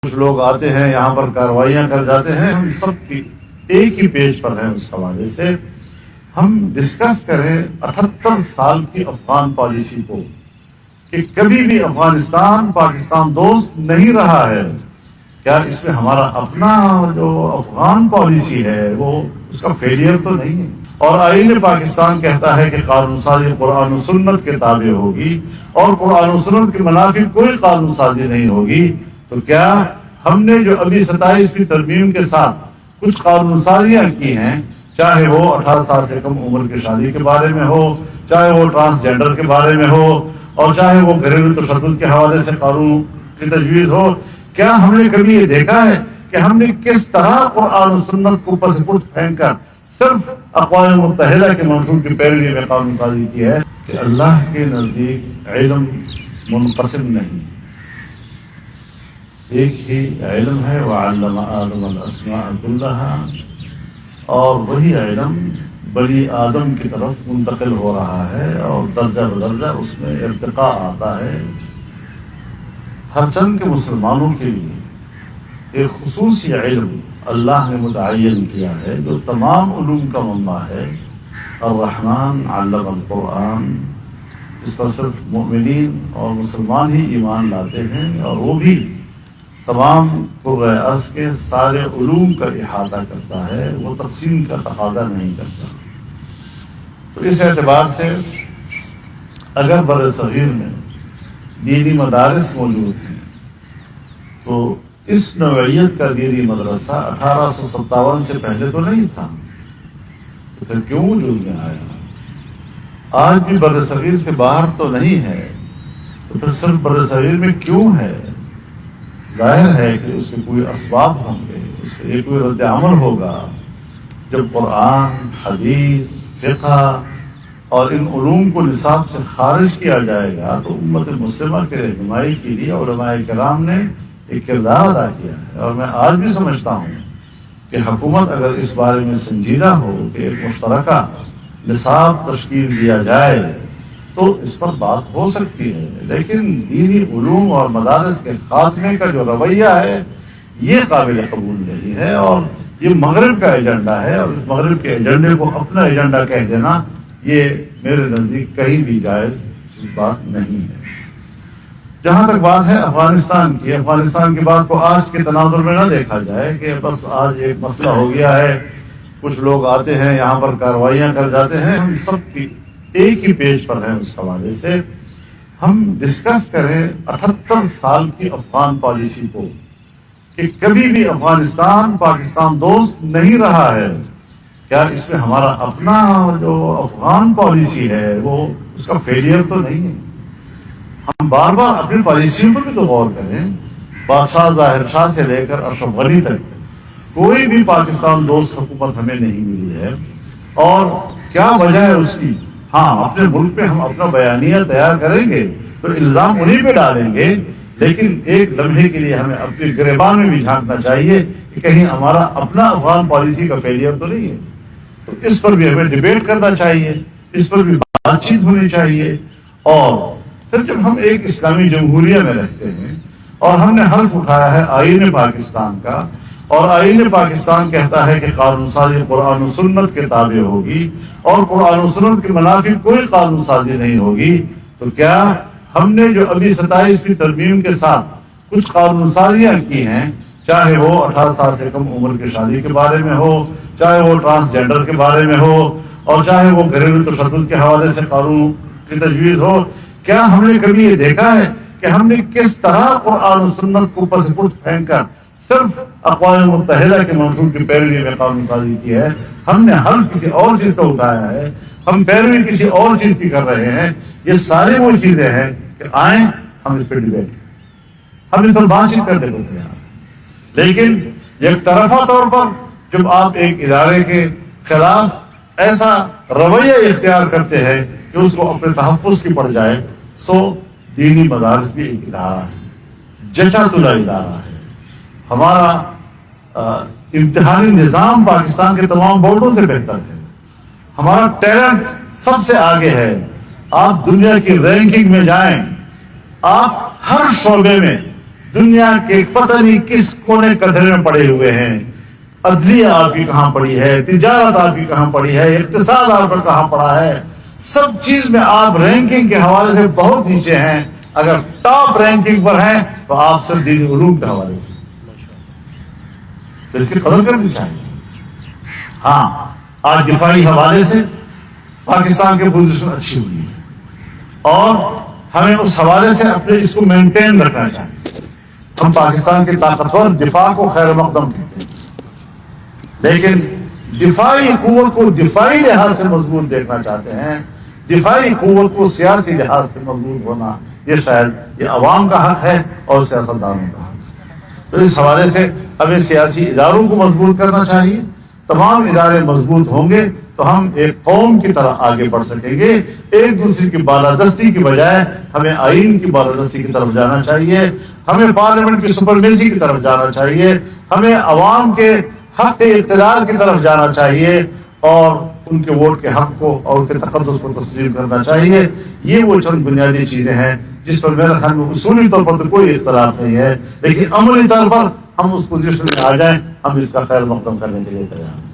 کچھ لوگ آتے ہیں یہاں پر کارروائیاں کر جاتے ہیں، ہم سب کی ایک ہی پیج پر ہیں۔ اس حوالے سے ہم ڈسکس کریں 78 سال کی افغان پالیسی کو کہ کبھی بھی افغانستان پاکستان دوست نہیں رہا ہے۔ کیا اس میں ہمارا اپنا جو افغان پالیسی ہے وہ اس کا فیلئر تو نہیں ہے؟ اور آئین پاکستان کہتا ہے کہ قانون سازی قرآن و سنت کے تابع ہوگی اور قرآن و سنت کے منافی کوئی قانون سازی نہیں ہوگی۔ تو کیا ہم نے جو ابھی 27ویں ترمیم کے ساتھ کچھ قانون سازیاں کی ہیں، چاہے وہ 18 سال سے کم عمر کی شادی کے بارے میں ہو، چاہے وہ ٹرانسجینڈر کے بارے میں ہو، اور چاہے وہ گھریلو تشدد کے حوالے سے قانون کی تجویز ہو، کیا ہم نے کبھی یہ دیکھا ہے کہ ہم نے کس طرح قرآن و سنت کو پس پشت پھینک کر صرف اقوام متحدہ کے منشور کی پیروی میں قانون سازی کی ہے؟ کہ اللہ کے نزدیک علم منقسم نہیں، ایک ہی علم ہے، وَعَلَّمَ آدَمَ الْأَسْمَاءَ كُلَّهَا، اور وہی علم بنی آدم کی طرف منتقل ہو رہا ہے اور درجہ بدرجہ اس میں ارتقاء آتا ہے۔ ہر چند کے مسلمانوں کے لیے ایک خصوصی علم اللہ نے متعین کیا ہے جو تمام علوم کا منبع ہے، الرحمن علم القرآن، جس پر صرف مومنین اور مسلمان ہی ایمان لاتے ہیں، اور وہ بھی تمام قرۂ ارض کے سارے علوم کا احاطہ کرتا ہے، وہ تقسیم کا تقاضا نہیں کرتا۔ تو اس اعتبار سے اگر بر صغیر میں دینی مدارس موجود ہیں تو اس نوعیت کا دینی مدرسہ 1857 سے پہلے تو نہیں تھا، تو پھر کیوں وجود میں آیا؟ آج بھی بر صغیر سے باہر تو نہیں ہے، تو پھر صرف بر صغیر میں کیوں ہے؟ ظاہر ہے کہ اس کے کوئی اسباب ہوں گے، اس کے لیے کوئی رد عمل ہوگا۔ جب قرآن، حدیث، فقہ اور ان علوم کو نصاب سے خارج کیا جائے گا تو امت مسلمہ کے رہنمائی کے لیے علماء کرام نے ایک کردار ادا کیا ہے۔ اور میں آج بھی سمجھتا ہوں کہ حکومت اگر اس بارے میں سنجیدہ ہو کہ ایک مشترکہ نصاب تشکیل دیا جائے تو اس پر بات ہو سکتی ہے، لیکن دینی علوم اور مدارس کے خاتمے کا جو رویہ ہے یہ قابل قبول نہیں ہے، اور یہ مغرب کا ایجنڈا ہے، اور اس مغرب کے ایجنڈے کو اپنا ایجنڈا کہہ دینا یہ میرے نزدیک کہیں بھی جائز بات نہیں ہے۔ جہاں تک بات ہے افغانستان کی بات کو آج کے تناظر میں نہ دیکھا جائے کہ بس آج ایک مسئلہ ہو گیا ہے، کچھ لوگ آتے ہیں یہاں پر کارروائیاں کر جاتے ہیں، ہم سب کی ایک ہی پیج پر ہیں۔ اس حوالے سے ہم ڈسکس کریں 78 سال کی افغان پالیسی کو کہ کبھی بھی افغانستان پاکستان دوست نہیں رہا ہے۔ کیا اس میں ہمارا اپنا جو افغان پالیسی ہے وہ اس کا فیلئر تو نہیں ہے؟ ہم بار بار اپنی پالیسیوں پر بھی تو غور کریں۔ بادشاہ ظاہر شاہ سے لے کر اشرف غنی تک کوئی بھی پاکستان دوست حکومت ہمیں نہیں ملی ہے، اور کیا وجہ ہے اس کی؟ ہاں، اپنے ملک پہ ہم اپنا بیانیہ تیار کریں گے تو الزام انہیں پہ ڈالیں گے، لیکن ایک لمحے کے لیے ہمیں اپنے گریبان میں بھی جھانکنا چاہیے کہ کہیں ہمارا اپنا افغان پالیسی کا فیلئر تو نہیں ہے۔ تو اس پر بھی ہمیں ڈیبیٹ کرنا چاہیے، اس پر بھی بات چیت ہونی چاہیے۔ اور پھر جب ہم ایک اسلامی جمہوریہ میں رہتے ہیں اور ہم نے حلف اٹھایا ہے آئین پاکستان کا، اور آئین پاکستان کہتا ہے کہ قانون سازی قرآن و سنت کے تابع ہوگی اور قرآن و سنت کے منافی کوئی قانون سازی نہیں ہوگی، تو کیا ہم نے جو ابھی 27ویں ترمیم کے ساتھ کچھ قانون سازیاں کی ہیں، چاہے وہ 18 سال سے کم عمر کی شادی کے بارے میں ہو، چاہے وہ ٹرانسجینڈر کے بارے میں ہو، اور چاہے وہ گھریلو تشدد کے حوالے سے قانون کی تجویز ہو، کیا ہم نے کبھی یہ دیکھا ہے کہ ہم نے کس طرح قرآن و سنت کو پس پشت پھینک کر صرف اقوام متحدہ کے منشور کی پیروی میں قانون سازی کی ہے؟ ہم نے حلف کسی اور چیز کا اٹھایا ہے، ہم پیروی کسی اور چیز کی کر رہے ہیں۔ یہ ساری وہ چیزیں ہیں کہ آئیں ہم اس پہ ڈیبیٹ کریں، ہم اس پر بات چیت کرنے کو تیار ہیں، لیکن یک طرفہ طور پر جب آپ ایک ادارے کے خلاف ایسا رویہ اختیار کرتے ہیں کہ اس کو اپنے تحفظ کی پڑ جائے، سو دینی مدارس بھی ایک ادارہ ہے، جچا تلا ادارہ ہے۔ ہمارا امتحانی نظام پاکستان کے تمام بورڈوں سے بہتر ہے، ہمارا ٹیلنٹ سب سے آگے ہے۔ آپ دنیا کی رینکنگ میں جائیں، آپ ہر شعبے میں دنیا کے پتہ نہیں کس کونے کترے میں پڑے ہوئے ہیں. عدلیہ آپ کی کہاں پڑی ہے, تجارت آپ کی کہاں پڑی ہے, اقتصاد آپ کا کہاں پڑا ہے, سب چیز میں آپ رینکنگ کے حوالے سے بہت نیچے ہیں. اگر ٹاپ رینکنگ پر ہیں تو آپ صرف دینی علوم کے حوالے سے, تو اس کی قدر کرنی چاہیے. ہاں آج دفاعی حوالے سے پاکستان کی پوزیشن اچھی ہوئی ہے اور ہمیں اس حوالے سے اپنے اس کو مینٹین رکھنا چاہیے. ہم پاکستان کے طاقتور دفاع کو خیر مقدم کہتے ہیں, لیکن دفاعی قوت کو دفاعی لحاظ سے مضبوط دیکھنا چاہتے ہیں. دفاعی قوت کو سیاسی لحاظ سے مضبوط ہونا یہ شاید یہ عوام کا حق ہے اور سیاستدانوں کا حق ہے. تو اس حوالے سے ہمیں سیاسی اداروں کو مضبوط کرنا چاہیے. تمام ادارے مضبوط ہوں گے تو ہم ایک قوم کی طرح آگے بڑھ سکیں گے. ایک دوسرے کی بالادستی کی بجائے ہمیں آئین کی بالادستی کی طرف جانا چاہیے, ہمیں پارلیمنٹ کی سپرمیسی کی طرف جانا چاہیے, ہمیں عوام کے حق اقتدار کی طرف جانا چاہیے اور ان کے ووٹ کے حق کو اور ان کے تقدس کو تسلیم کرنا چاہیے. یہ وہ چند بنیادی چیزیں ہیں جس پر میرے خیال میں اصولی طور پر تو کوئی اختلاف نہیں ہے, لیکن عملی طور پر ہم اس پوزیشن میں آ جائیں, ہم اس کا خیر مقدم کرنے کے لیے تیار ہیں.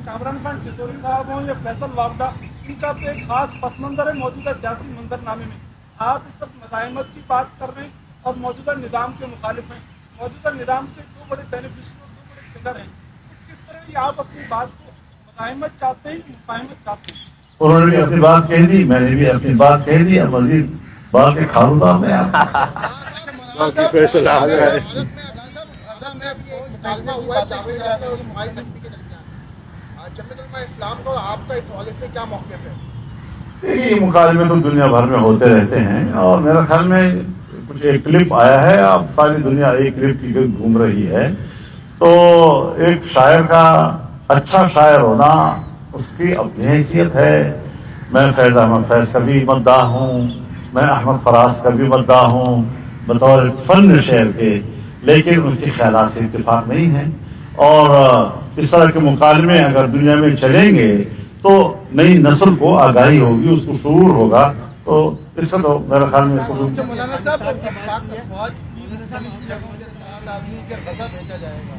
کامران خان کشوری صاحب ہوں یا فیصل وابڈا, ان کا تو ایک خاص پس منظر ہے موجودہ سیاسی منظرنامے میں. آپ اس وقت مزاحمت کی بات کر رہے ہیں اور موجودہ نظام کے مخالف ہیں. موجودہ نظام کے دو بڑے بینیفیشری اور دو بڑے فگر ہیں, تو کس طرح ہی آپ اپنی بات کو مزاحمت چاہتے ہیں کہ مفاہمت چاہتے ہیں؟ انہوں نے بھی اپنی بات کہہ دی, میں نے بھی اپنی بات کہہ دی. اب مزید بات کے کھالو تو آپ نے اسلام کو آپ کا اس حوالے سے کیا موقف ہے؟ دیکھیے یہ مکالمے تو دنیا بھر میں ہوتے رہتے ہیں اور میرے خیال میں کچھ ایک کلپ آیا ہے, اب ساری دنیا ایک کلپ کی گھوم رہی ہے. تو ایک شاعر کا اچھا شاعر ہونا اس کی اپنی حیثیت ہے. میں فیض احمد فیض کا بھی مداح ہوں, میں احمد فراز کا بھی مداح ہوں بطور فن شعر کے, لیکن ان کے خیالات سے اتفاق نہیں ہے. اور اس طرح کے مکالمے اگر دنیا میں چلیں گے تو نئی نسل کو آگاہی ہوگی, اس کو شعور ہوگا. تو اس کا تو میرے خیال میں اس کو مولانا صاحب پاک افواج کی جگہوں سے 7 آدمی کے غزہ بھیجا جائے گا,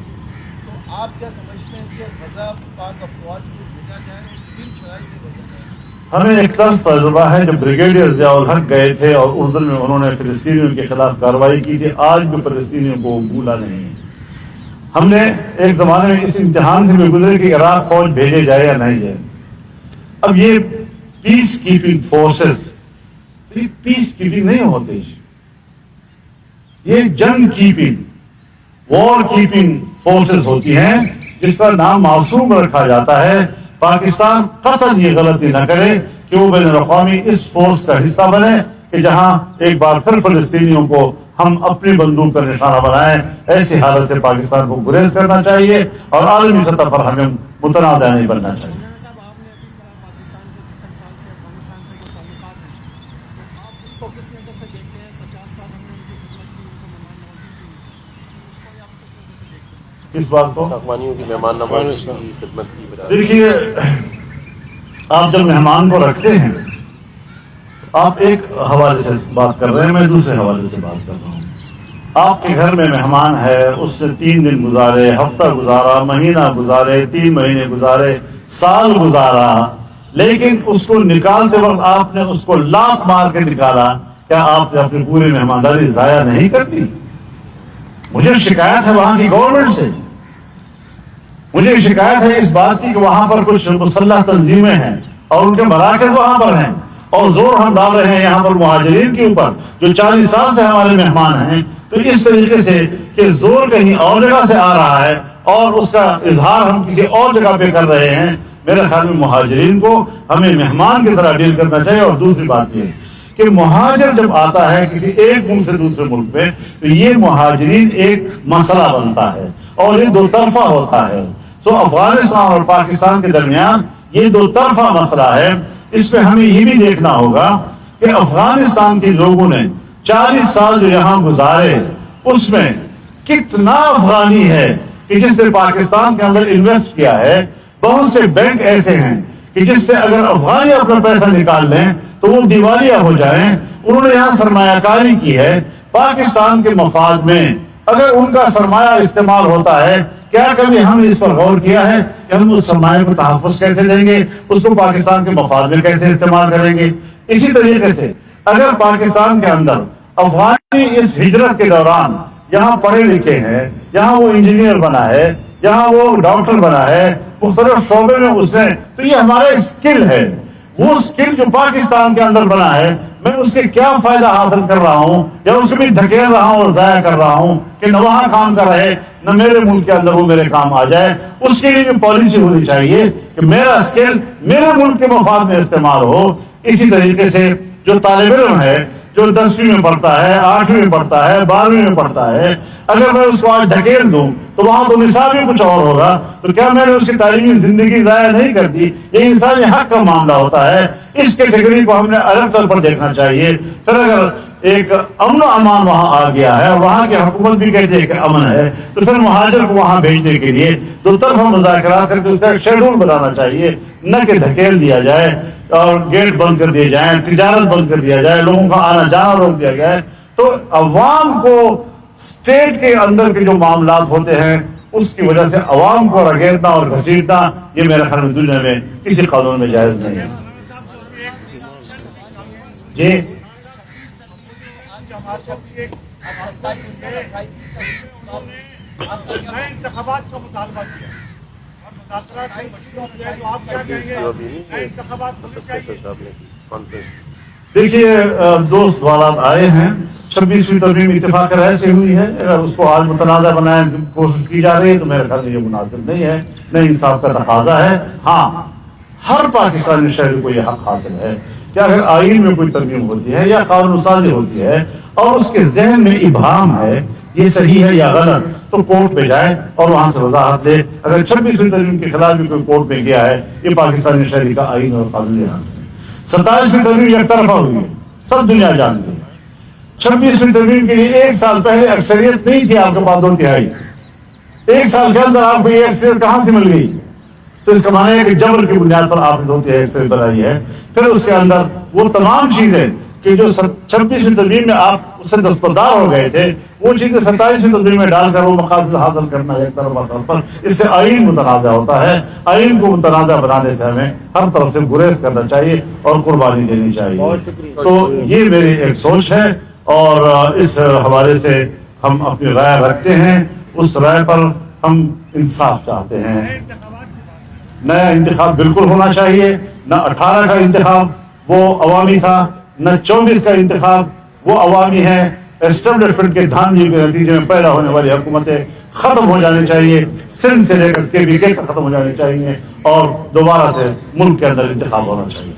تو آپ کیا سمجھتے ہیں کہ غزہ پاک افواج کو بھیجا جائے, کن شرائط میں بھیجا جائے؟ ہمیں ایک طرز تجربہ ہے, جب بریگیڈیئر ضیاء الحق گئے تھے اور اردن میں انہوں نے فلسطینیوں کے خلاف کارروائی کی تھی, آج بھی فلسطینیوں کو بھولا نہیں ہے. ہم نے ایک زمانے میں اس امتحان سے بھی گزرے کہ عراق فوج بھیجے جائے یا نہیں جائے. اب یہ پیس کیپنگ فورسز, یہ پیس کیپنگ نہیں ہوتے, یہ جنگ کیپنگ وار کیپنگ فورسز ہوتی ہیں جس کا نام معصوم رکھا جاتا ہے. پاکستان قطعاً یہ غلطی نہ کرے کہ وہ بین الاقوامی اس فورس کا حصہ بنے کہ جہاں ایک بار پھر فلسطینیوں کو ہم اپنی بندوق کا نشانہ بنائیں. ایسی حالت سے پاکستان کو گریز کرنا چاہیے اور عالمی سطح پر ہمیں متنازع نہیں بننا چاہیے. کس بات کو؟ اقوانیوں کی مہمان نوازی کی خدمت کی بجائے. دیکھیے آپ جب مہمان کو رکھتے ہیں آپ ایک حوالے سے بات کر رہے ہیں, میں دوسرے حوالے سے بات کر رہا ہوں. آپ کے گھر میں مہمان ہے, اس نے 3 دن گزارے, ہفتہ گزارا, مہینہ گزارے, 3 مہینے گزارے, سال گزارا, لیکن اس کو نکالتے وقت آپ نے اس کو لات مار کے نکالا. کیا آپ نے اپنی پوری مہمانداری ضائع نہیں کرتی؟ مجھے شکایت ہے وہاں کی گورنمنٹ سے, مجھے شکایت ہے اس بات کی کہ وہاں پر کچھ مسلح تنظیمیں ہیں اور ان کے مراکز وہاں پر ہیں, اور زور ہم ڈال رہے ہیں یہاں پر مہاجرین کے اوپر جو 40 سال سے ہمارے مہمان ہیں. تو اس طریقے سے کہ زور کہیں اور جگہ سے آ رہا ہے اور اس کا اظہار ہم کسی اور جگہ پہ کر رہے ہیں. میرے خیال میں مہاجرین کو ہمیں مہمان کی طرح ڈیل کرنا چاہیے. اور دوسری بات یہ کہ مہاجر جب آتا ہے کسی ایک ملک سے دوسرے ملک میں تو یہ مہاجرین ایک مسئلہ بنتا ہے اور یہ 2 طرفہ ہوتا ہے. تو افغانستان اور پاکستان کے درمیان یہ 2 طرفہ مسئلہ ہے. اس میں ہمیں یہ بھی دیکھنا ہوگا کہ افغانستان کے لوگوں نے 40 سال جو یہاں گزارے اس میں کتنا افغانی ہے کہ جس نے پاکستان کے اندر انویسٹ کیا ہے. بہت سے بینک ایسے ہیں کہ جس سے اگر افغانی اپنا پیسہ نکال لیں تو وہ دیوالیہ ہو جائیں. انہوں نے یہاں سرمایہ کاری کی ہے پاکستان کے مفاد میں. اگر ان کا سرمایہ استعمال ہوتا ہے، کیا کبھی ہم نے اس پر غور کیا ہے کہ ہم اس سرمایہ کو تحفظ کیسے دیں گے، اس کو پاکستان کے مفاد میں کیسے استعمال کریں گے؟ اسی طریقے سے اگر پاکستان کے اندر افغانی اس ہجرت کے دوران یہاں پڑھے لکھے ہیں، یہاں وہ انجینئر بنا ہے، یہاں وہ ڈاکٹر بنا ہے، مختلف شعبے میں اس نے، تو یہ ہمارا اسکل ہے. وہ اسکل جو پاکستان کے اندر بنا ہے، میں اس کے کیا فائدہ حاصل کر رہا ہوں یا اس کو بھی دھکیل رہا ہوں اور ضائع کر رہا ہوں کہ نہ وہاں کام کر رہے نہ میرے ملک کے اندر وہ میرے کام آ جائے. اس کے لیے بھی پالیسی ہونی چاہیے کہ میرا اسکل میرے ملک کے مفاد میں استعمال ہو. اسی طریقے سے جو طالب علم ہے، جو 10ویں میں پڑھتا ہے، 8ویں میں پڑھتا ہے، 12ویں میں پڑھتا ہے، اگر میں اس کو آج دھکیل دوں تو وہاں تو نصاب ہی کچھ اور ہوگا، تو کیا میں نے اس کی تعلیمی زندگی ضائع نہیں کر دی؟ یہ انسانی حق کا معاملہ ہوتا ہے. اس کیٹیگری کو ہم نے الگ طور پر دیکھنا چاہیے. پھر اگر ایک امن و امان وہاں آ گیا ہے اور وہاں کی حکومت بھی کہتے ہیں کہ امن ہے، تو پھر مہاجر کو وہاں بھیجنے کے لیے دو طرفہ مذاکرات کر کے اس کا ایک شیڈول بنانا چاہیے، نہ کہ دھکیل دیا جائے اور گیٹ بند کر دیے جائیں، تجارت بند کر دیا جائے، لوگوں کا آنا جانا روک دیا جائے. تو عوام کو اسٹیٹ کے اندر کے جو معاملات ہوتے ہیں اس کی وجہ سے عوام کو رگیدنا اور گھسیٹنا، یہ میرے خیال میں دنیا میں کسی قانون میں جائز نہیں ہے. جی انتخابات کا مطالبہ کیا اور مذاکرات سے مشروع کیا، تو آپ کیا کہیں گے؟ انتخابات ہونے چاہیے. دیکھیے، دو سوالات آئے ہیں. 26ویں ترمیم اتفاق رائے سے ہوئی ہے، اگر اس کو آج متنازع بنانے کی کوشش کی جا رہی ہے تو میرے خیال میں یہ مناسب نہیں ہے، نہ انصاف کا تقاضا ہے. ہاں، ہر پاکستانی شہری کو یہ حق حاصل ہے کہ اگر آئین میں کوئی ترمیم ہوتی ہے یا قانون سازی ہوتی ہے اور اس کے ذہن میں ابہام ہے یہ صحیح ہے یا غلط، تو کورٹ میں جائے اور وہاں سے وضاحت لے. اگر 26ویں ترمیم کے خلاف بھی کوئی کورٹ میں گیا ہے، یہ پاکستانی شہری کا آئین اور قانونی حق ہے. 27ویں ترمیم یک طرفہ ہوئی ہے، سب دنیا جانتی ہے. 26ویں ترمیم کے لیے 1 سال پہلے اکثریت نہیں تھی، آپ کے پاس 2/3. 1 سال کے اندر آپ کو یہ اکثریت کہاں سے مل گئی؟ تو اس کا معنی ہے کہ جبر کی بنیاد پر آپ نے 2/3 اکثریت بنائی ہے. پھر اس کے اندر وہ تمام چیزیں کہ جو 26ویں ترمیم میں آپ اس سے دستبردار ہو گئے تھے، وہ چیزیں 27ویں ترمیم میں ڈال کر وہ مقاصد حاصل کرنا ایک طرفہ طور پر، اس سے آئین متنازع ہوتا ہے. آئین کو متنازع بنانے سے ہمیں ہر طرف سے گریز کرنا چاہیے اور قربانی دینی چاہیے. تو یہ میری ایک سوچ ہے اور اس حوالے سے ہم اپنی رائے رکھتے ہیں. اس رائے پر ہم انصاف چاہتے ہیں. نیا انتخاب بالکل ہونا چاہیے. نہ 18 کا انتخاب وہ عوامی تھا، نہ 24 کا انتخاب وہ عوامی ہے. اسٹیبلشمنٹ کے دھاندلی کے نتیجے میں پیدا ہونے والی حکومتیں ختم ہو جانی چاہیے، سندھ سے لے کر KBK تک ختم ہو جانی چاہیے اور دوبارہ سے ملک کے اندر انتخاب ہونا چاہیے.